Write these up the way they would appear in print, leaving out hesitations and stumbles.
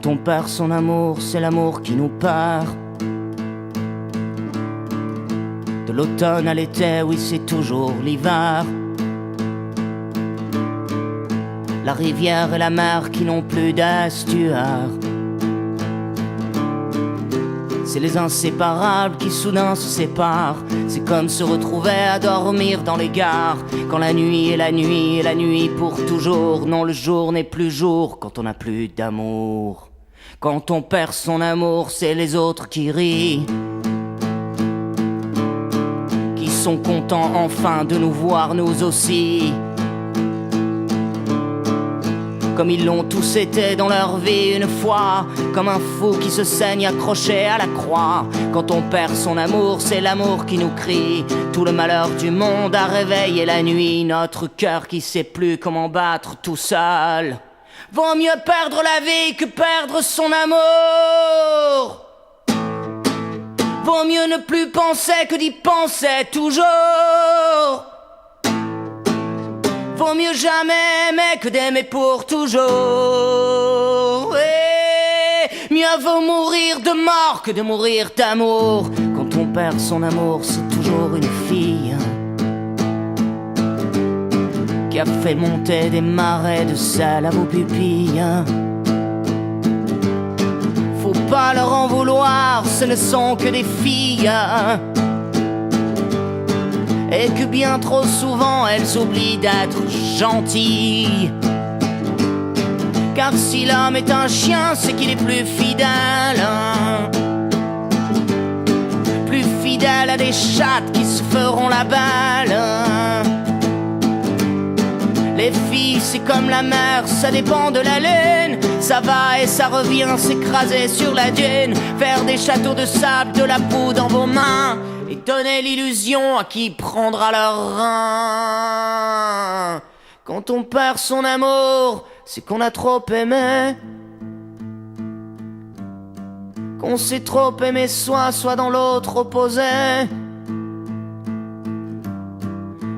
Quand on perd son amour, c'est l'amour qui nous perd. De l'automne à l'été, oui c'est toujours l'hiver. La rivière et la mer qui n'ont plus d'estuaire. C'est les inséparables qui soudain se séparent. C'est comme se retrouver à dormir dans les gares. Quand la nuit est la nuit et la nuit pour toujours. Non, le jour n'est plus jour quand on n'a plus d'amour. Quand on perd son amour, c'est les autres qui rient, qui sont contents enfin de nous voir nous aussi. Comme ils l'ont tous été dans leur vie une fois, comme un fou qui se saigne accroché à la croix. Quand on perd son amour, c'est l'amour qui nous crie. Tout le malheur du monde a réveillé la nuit. Notre cœur qui sait plus comment battre tout seul. Vaut mieux perdre la vie que perdre son amour. Vaut mieux ne plus penser que d'y penser toujours. Vaut mieux jamais aimer que d'aimer pour toujours. Et mieux vaut mourir de mort que de mourir d'amour. Quand on perd son amour, c'est toujours une fille qui a fait monter des marais de sel à vos pupilles. Faut pas leur en vouloir, ce ne sont que des filles. Et que bien trop souvent elles oublient d'être gentilles. Car si l'homme est un chien, c'est qu'il est plus fidèle. Plus fidèle à des chattes qui se feront la balle. Les filles, c'est comme la mer, ça dépend de la lune. Ça va et ça revient s'écraser sur la dune. Faire des châteaux de sable, de la boue dans vos mains. Et donner l'illusion à qui prendra leur rein. Quand on perd son amour, c'est qu'on a trop aimé. Qu'on s'est trop aimé soit dans l'autre opposé.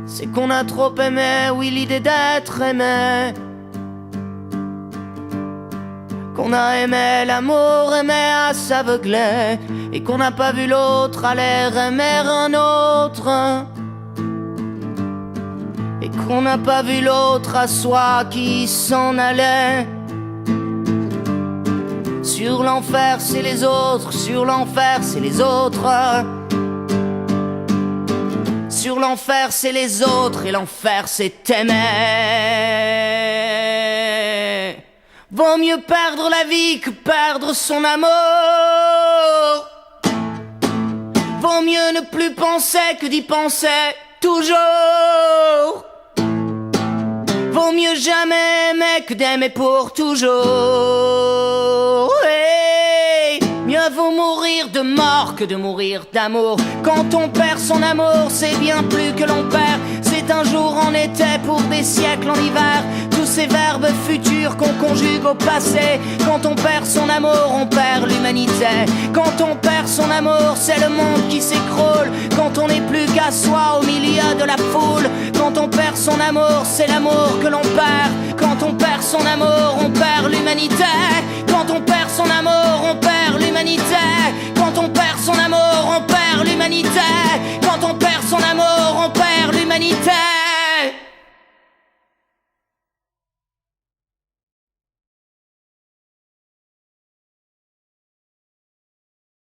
C'est qu'on a trop aimé, oui, l'idée d'être aimé. Qu'on a aimé l'amour, aimé à s'aveugler. Et qu'on n'a pas vu l'autre aller aimer un autre. Et qu'on n'a pas vu l'autre à soi qui s'en allait. Sur l'enfer c'est les autres, sur l'enfer c'est les autres. Sur l'enfer c'est les autres et l'enfer c'est aimer. Vaut mieux perdre la vie que perdre son amour. Vaut mieux ne plus penser que d'y penser toujours. Vaut mieux jamais aimer que d'aimer pour toujours. Hey, mieux vaut mourir de mort que de mourir d'amour. Quand on perd son amour, c'est bien plus que l'on perd. C'est un jour en été pour des siècles en hiver. Tous ces verbes futurs qu'on conjugue au passé. Quand on perd son amour, on perd l'humanité. Quand on perd son amour, c'est le monde qui s'écroule. Quand on n'est plus qu'à soi au milieu de la foule. Quand on perd son amour, c'est l'amour que l'on perd. Quand on perd son amour, on perd l'humanité.